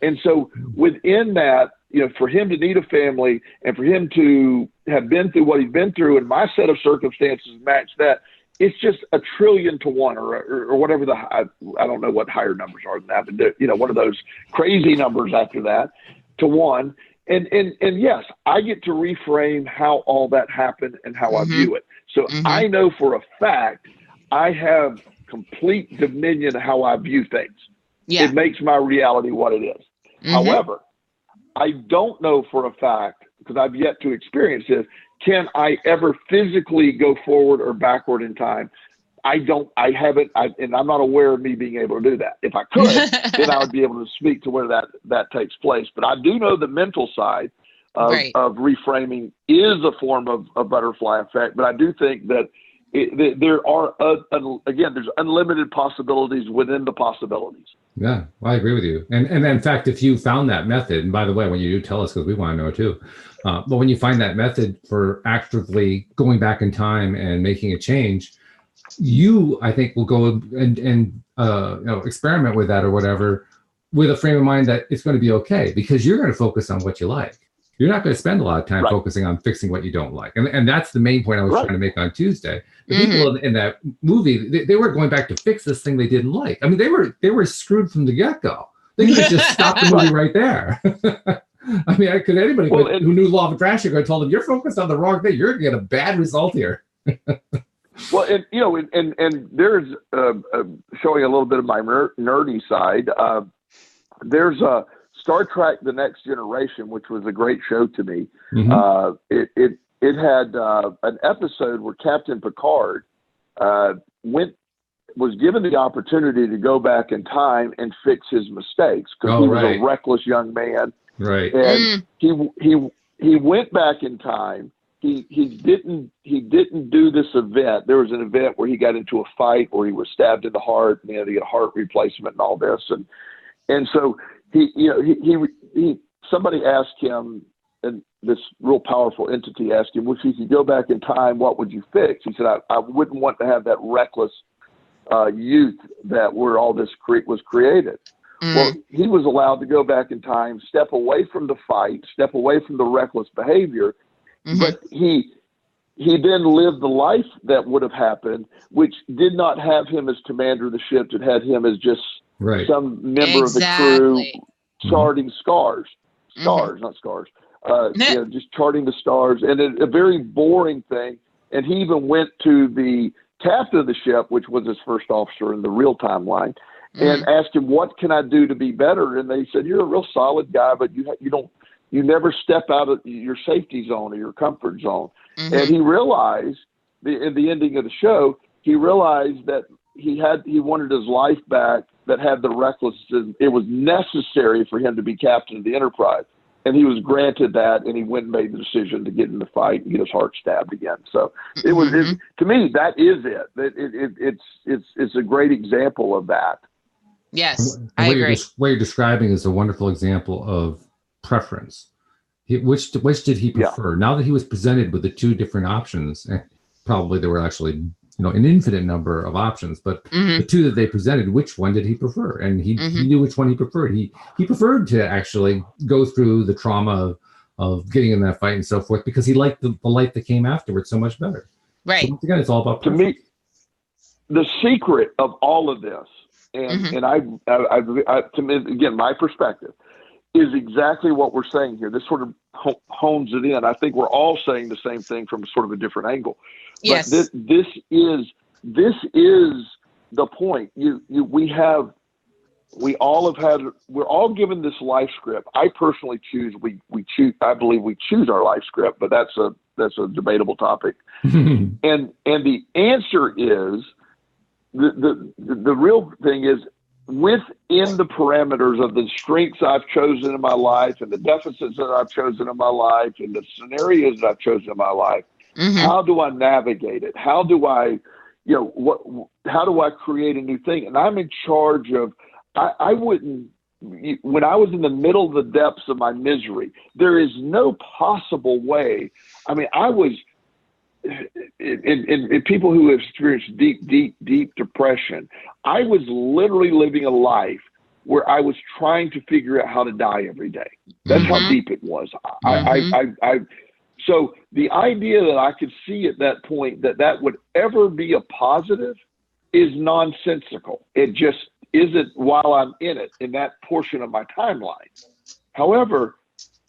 And so within that, for him to need a family and for him to have been through what he's been through, and my set of circumstances match that, it's just 1,000,000,000,000 to 1 or whatever I don't know what higher numbers are than that, but one of those crazy numbers after that to 1. And yes, I get to reframe how all that happened and how I view it. So I know for a fact I have complete dominion of how I view things. Yeah. It makes my reality what it is. However, I don't know for a fact, because I've yet to experience this, can I ever physically go forward or backward in time? I haven't, and I'm not aware of me being able to do that. If I could, then I would be able to speak to where that takes place. But I do know the mental side of reframing is a form of a butterfly effect. But I do think that there are, again, there's unlimited possibilities within the possibilities. Yeah, well, I agree with you. And in fact, if you found that method, and by the way, when you do tell us, because we want to know it too, but when you find that method for actively going back in time and making a change, you, I think, will go and experiment with that or whatever, with a frame of mind that it's going to be okay, because you're going to focus on what you like. You're not going to spend a lot of time focusing on fixing what you don't like. And that's the main point I was trying to make on Tuesday. The people in that movie, they weren't going back to fix this thing they didn't like. I mean, they were screwed from the get-go. They could have just stopped the movie right there. I mean, anybody who knew law of attraction could have told them, you're focused on the wrong thing. You're going to get a bad result here. Well, and there's showing a little bit of my nerdy side. There's a Star Trek: The Next Generation, which was a great show to me. It had an episode where Captain Picard was given the opportunity to go back in time and fix his mistakes, because he was a reckless young man. Right. And he went back in time. He didn't do this event. There was an event where he got into a fight where he was stabbed in the heart, and he had to get a heart replacement and all this. And so somebody asked him, and this real powerful entity asked him, well, if you could go back in time, what would you fix? He said, I wouldn't want to have that reckless youth that where all this was created. Well, he was allowed to go back in time, step away from the fight, step away from the reckless behavior, but he then lived the life that would have happened, which did not have him as commander of the ship. It had him as just some member of the crew charting stars, not scars. Just charting the stars, and a very boring thing. And he even went to the captain of the ship, which was his first officer in the real timeline, and asked him, what can I do to be better? And they said, you're a real solid guy, but you never step out of your safety zone or your comfort zone. And he realized in the ending of the show, he realized that he wanted his life back, that had the recklessness. It was necessary for him to be captain of the Enterprise. And he was granted that, and he went and made the decision to get in the fight and get his heart stabbed again. So to me, that is it. It's a great example of that. Yes, I agree. What you're describing is a wonderful example of preference. Which did he prefer? Now that he was presented with the two different options, probably there were actually an infinite number of options, but the two that they presented, which one did he prefer? And he knew which one he preferred. He preferred to actually go through the trauma of getting in that fight and so forth, because he liked the life that came afterwards so much better. Right. So once again, it's all about preference. To me, the secret of all of this, and I to me, again, my perspective is exactly what we're saying here. This sort of hones it in. I think we're all saying the same thing from sort of a different angle. Yes. But this is the point. We're all given this life script. I personally I believe we choose our life script, but that's a debatable topic. And the answer is the real thing is, within the parameters of the strengths I've chosen in my life and the deficits that I've chosen in my life and the scenarios that I've chosen in my life, how do I navigate it? How do I, how do I create a new thing? And I'm in charge of, I wouldn't, when I was in the middle of the depths of my misery, there is no possible way. I mean, I was in people who have experienced deep depression, I was literally living a life where I was trying to figure out how to die every day. That's how deep it was. So the idea that I could see at that point that would ever be a positive is nonsensical. It just isn't while I'm in it, in that portion of my timeline. However,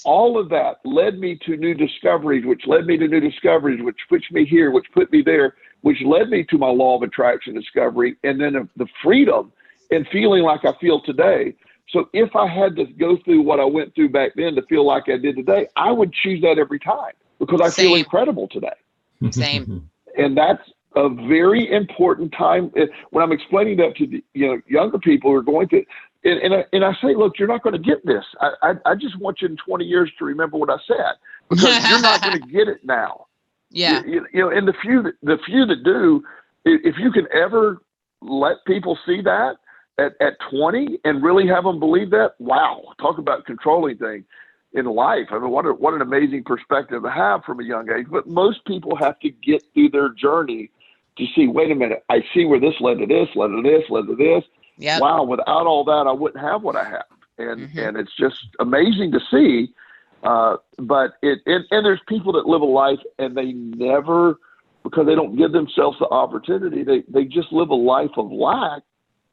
all of that led me to new discoveries, which led me to new discoveries, which pushed me here, which put me there, which led me to my law of attraction discovery, and then the freedom and feeling like I feel today. So if I had to go through what I went through back then to feel like I did today, I would choose that every time because I feel incredible today. Same. And that's a very important time when I'm explaining that to the younger people who are going through. And I say, look, you're not going to get this. I just want you in 20 years to remember what I said, because you're not going to get it now. Yeah. And the few that do, if you can ever let people see that at 20 and really have them believe that, wow, talk about controlling things in life. I mean, what an amazing perspective to have from a young age. But most people have to get through their journey to see, wait a minute, I see where this led to this, led to this, led to this. Yep. Wow, without all that, I wouldn't have what I have. And it's just amazing to see. But there's people that live a life and they never, because they don't give themselves the opportunity, they just live a life of lack,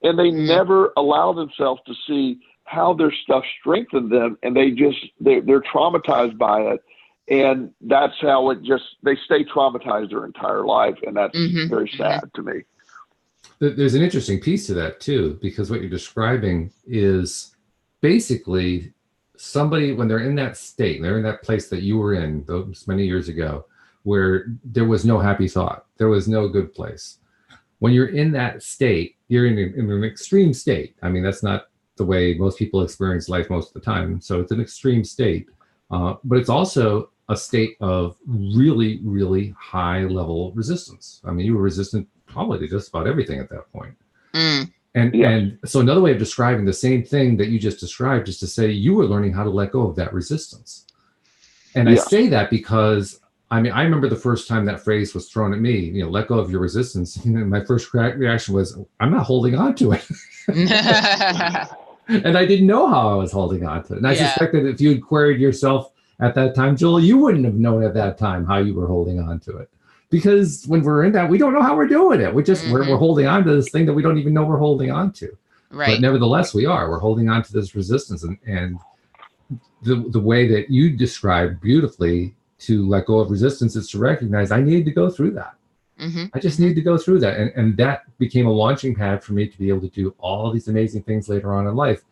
and they never allow themselves to see how their stuff strengthened them, and they're traumatized by it. And that's how they stay traumatized their entire life. And that's very sad to me. There's an interesting piece to that too, because what you're describing is basically somebody, when they're in that state, they're in that place that you were in those many years ago, where there was no happy thought, there was no good place. When you're in that state, you're in an extreme state. I mean, that's not the way most people experience life most of the time. So it's an extreme state, but it's also a state of really, really high level resistance. I mean, you were resistant probably to just about everything at that point. And so another way of describing the same thing that you just described is to say you were learning how to let go of that resistance. And I say that because, I mean, I remember the first time that phrase was thrown at me, let go of your resistance. And my first reaction was, I'm not holding on to it. And I didn't know how I was holding on to it. And I suspect that if you had queried yourself at that time, Joel, you wouldn't have known at that time how you were holding on to it. Because when we're in that, we don't know how we're doing it. We just, we're holding on to this thing that we don't even know we're holding on to. Right. But nevertheless, we're holding on to this resistance. And the way that you described beautifully to let go of resistance is to recognize I needed to go through that. I just needed to go through that. And that became a launching pad for me to be able to do all these amazing things later on in life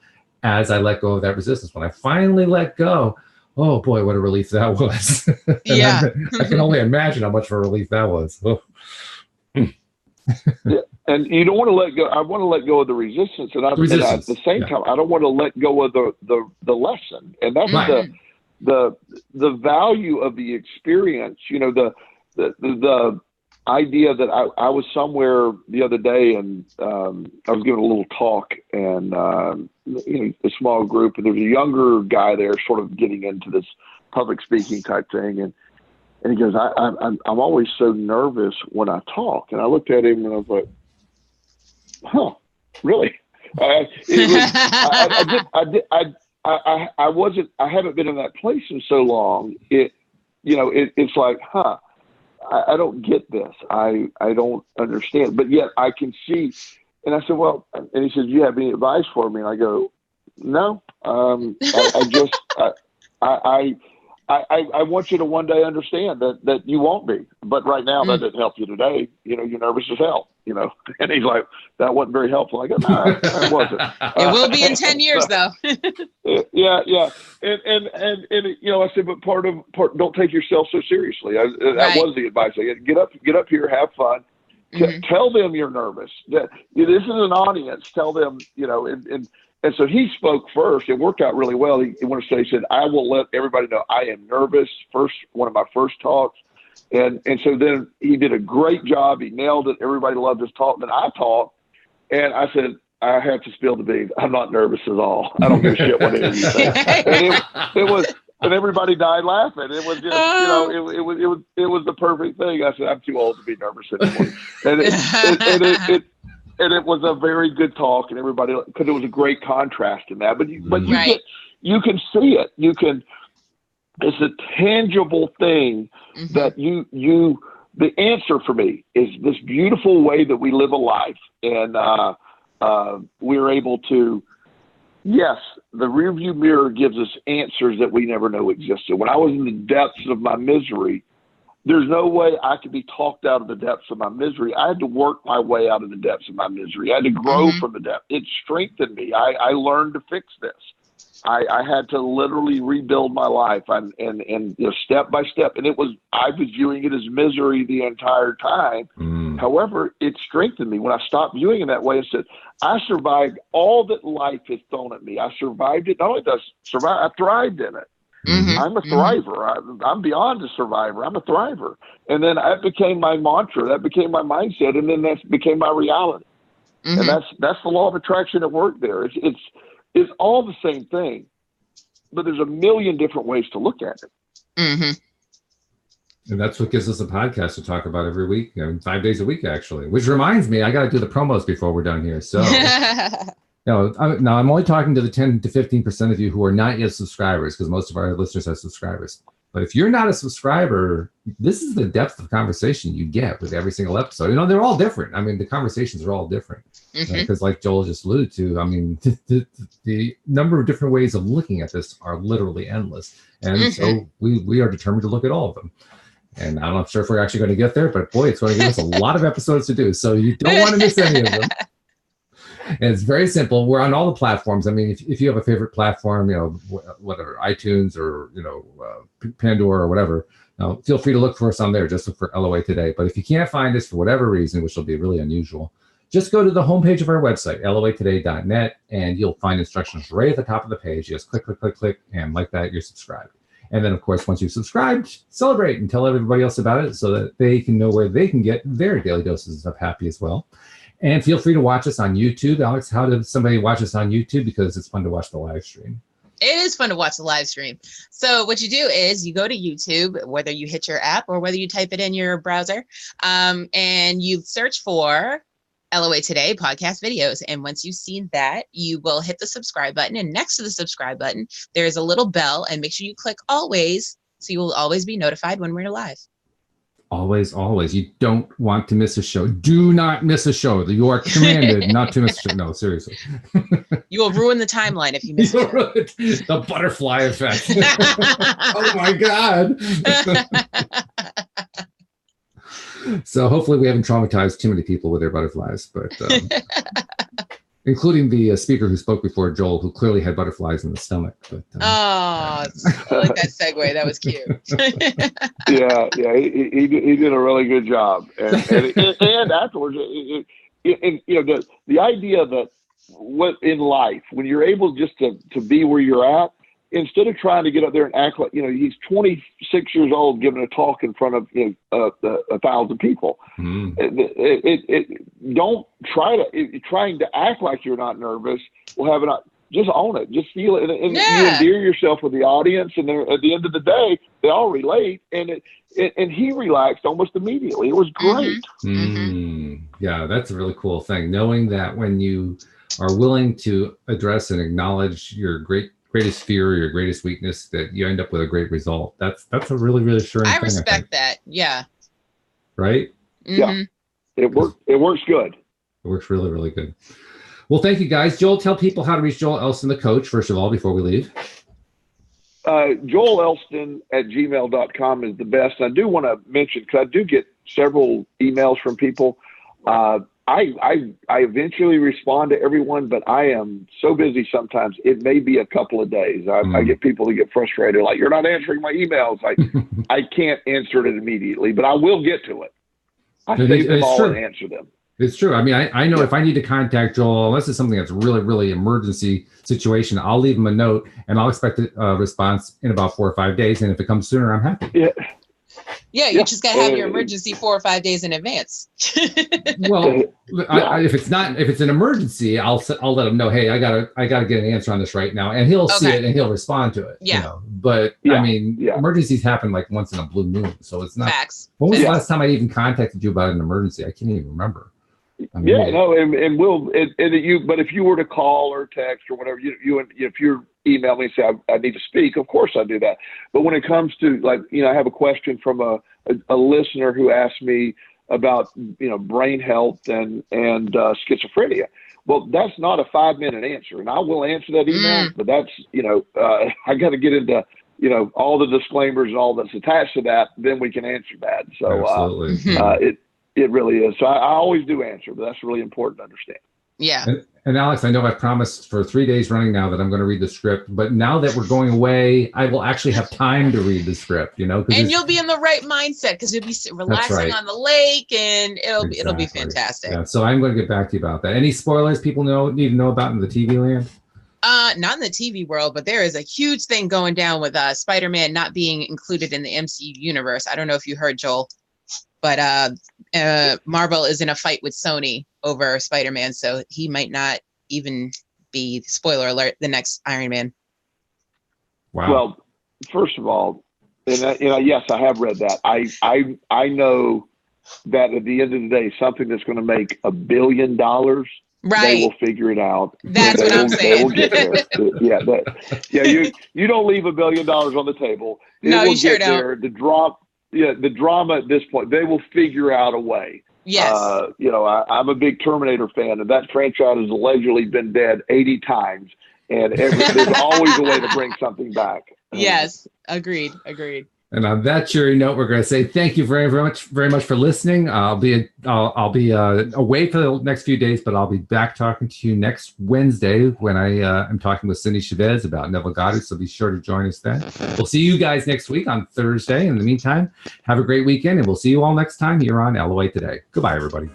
as I let go of that resistance. When I finally let go, oh boy, what a relief that was. Yeah. I can only imagine how much of a relief that was. Oh. And you don't want to let go. I want to let go of the resistance. And, at the same time, I don't want to let go of the lesson. And that's the value of the experience. The idea that I was somewhere the other day and I was giving a little talk and a small group, and there's a younger guy there sort of getting into this public speaking type thing, and he goes, I'm always so nervous when I talk. And I looked at him and I was like, huh, really? I haven't been in that place in so long. It's like, huh, I don't get this. I don't understand, but yet I can see. And I said, well, and he said, do you have any advice for me? And I go, no, I want you to one day understand that you won't be, but right now that doesn't help you today. You're nervous as hell, and he's like, that wasn't very helpful. I go, no, it wasn't. It will be in 10 years though. Yeah. And I said, but part don't take yourself so seriously. That was the advice. I get up here, have fun. Tell them you're nervous. That this is an audience. Tell them, and so he spoke first. It worked out really well. He said, I will let everybody know I am nervous. One of my first talks. And so then he did a great job. He nailed it. Everybody loved his talk. Then I talked and I said, I have to spill the beans. I'm not nervous at all. I don't give a shit what any of you say. And and everybody died laughing. It was just, it was the perfect thing. I said, I'm too old to be nervous anymore. And it was a very good talk, and everybody, because it was a great contrast in that. But you can see it. It's a tangible thing that the answer for me is this beautiful way that we live a life. And we're able to, yes, the rearview mirror gives us answers that we never know existed. When I was in the depths of my misery, there's no way I could be talked out of the depths of my misery. I had to work my way out of the depths of my misery. I had to grow from the depth. It strengthened me. I learned to fix this. I had to literally rebuild my life and step by step. And I was viewing it as misery the entire time. However, it strengthened me when I stopped viewing it that way and said, I survived all that life has thrown at me. I survived it. Not only did I survive, I thrived in it. I'm a thriver. I'm beyond a survivor. I'm a thriver. And then that became my mantra. That became my mindset. And then that became my reality. And that's the law of attraction at work there. It's all the same thing, but there's a million different ways to look at it. And that's what gives us a podcast to talk about every week, 5 days a week, actually, which reminds me, I got to do the promos before we're done here. So now I'm only talking to the 10 to 15% of you who are not yet subscribers, because most of our listeners are subscribers. But if you're not a subscriber, this is the depth of conversation you get with every single episode. They're all different. I mean, the conversations are all different because like Joel just alluded to, I mean, the number of different ways of looking at this are literally endless. And so we are determined to look at all of them. And I'm not sure if we're actually going to get there, but boy, it's going to give us a lot of episodes to do. So you don't want to miss any of them. And it's very simple. We're on all the platforms. I mean, if you have a favorite platform, whatever, iTunes or, Pandora or whatever, feel free to look for us on there. Just look for LOA Today. But if you can't find us for whatever reason, which will be really unusual, just go to the homepage of our website, loatoday.net, and you'll find instructions right at the top of the page. You just click, click, click, click, and like that, you're subscribed. And then, of course, once you've subscribed, celebrate and tell everybody else about it so that they can know where they can get their daily doses of happy as well. And feel free to watch us on YouTube. Alex, how does somebody watch us on YouTube? Because it's fun to watch the live stream. It is fun to watch the live stream. So what you do is you go to YouTube, whether you hit your app or whether you type it in your browser, and you search for LOA Today podcast videos. And once you've seen that, you will hit the subscribe button. And next to the subscribe button, there is a little bell. And make sure you click always, so you will always be notified when we're live. Always, always. You don't want to miss a show. Do not miss a show. You are commanded not to miss a show. No, seriously. You will ruin the timeline if you miss it. The butterfly effect. Oh, my God. So hopefully we haven't traumatized too many people with their butterflies, but including the speaker who spoke before, Joel, who clearly had butterflies in the stomach. But, I like that segue. That was cute. He did a really good job. And afterwards, the idea that what in life, when you're able just to be where you're at, instead of trying to get up there and act like, he's 26 years old giving a talk in front of 1,000 people. Don't trying to act like you're not nervous. Just own it. Just feel it. And you endear yourself with the audience. And then at the end of the day, they all relate. And he relaxed almost immediately. It was great. Yeah, that's a really cool thing. Knowing that when you are willing to address and acknowledge your greatest fear or your greatest weakness, that you end up with a great result. That's a really, really reassuring thing. I respect that. Yeah. Right? Yeah. It works good. It works really, really good. Well, thank you, guys. Joel, tell people how to reach Joel Elston, the coach, first of all, before we leave. JoelElston@gmail.com is the best. I do want to mention, because I do get several emails from people. I eventually respond to everyone, but I am so busy sometimes. It may be a couple of days. I get people that get frustrated, like, you're not answering my emails. I can't answer it immediately, but I will get to it. I save them all and answer them. It's true. I mean, I know if I need to contact Joel, unless it's something that's really, really emergency situation, I'll leave him a note and I'll expect a response in about 4 or 5 days. And if it comes sooner, I'm happy. Yeah. Yeah, you just gotta have your emergency 4 or 5 days in advance. Well, if it's an emergency, I'll let him know. Hey, I gotta get an answer on this right now, and he'll see it and he'll respond to it. Yeah. But I mean, emergencies happen like once in a blue moon, so it's not. Facts. When was the last time I even contacted you about an emergency? I can't even remember. I mean, but if you were to call or text or whatever, if you email me and say I need to speak, of course I do that. But when it comes to I have a question from a listener who asked me about brain health and schizophrenia. Well, that's not a 5-minute answer, and I will answer that email. But that's I got to get into all the disclaimers and all that's attached to that. Then we can answer that. So it really is. So I always do answer, but that's really important to understand. Yeah. And Alex, I know I've promised for 3 days running now that I'm going to read the script, but now that we're going away, I will actually have time to read the script, And you'll be in the right mindset because you'll be relaxing on the lake, and it'll be fantastic. Yeah. So I'm going to get back to you about that. Any spoilers people need to know about in the TV land? Not in the TV world, but there is a huge thing going down with Spider-Man not being included in the MCU universe. I don't know if you heard, Joel, but Marvel is in a fight with Sony over Spider-Man, so he might not even be, spoiler alert, the next Iron Man. Wow. Well, first of all, and yes, I have read that. I know that at the end of the day, something that's going to make $1 billion, they will figigure it out. That's what I'm saying. They will get there. You don't leave $1 billion on the table. No, you sure don't. The drama at this point, they will figure out a way. Yes. I'm a big Terminator fan, and that franchise has allegedly been dead 80 times, and there's always a way to bring something back. Yes. Agreed. And on that cheery note, we're going to say thank you very much for listening. I'll be away for the next few days, but I'll be back talking to you next Wednesday when I am talking with Cindy Chavez about Neville Goddard. So be sure to join us then. We'll see you guys next week on Thursday. In the meantime, have a great weekend, and we'll see you all next time here on LOA Today. Goodbye, everybody.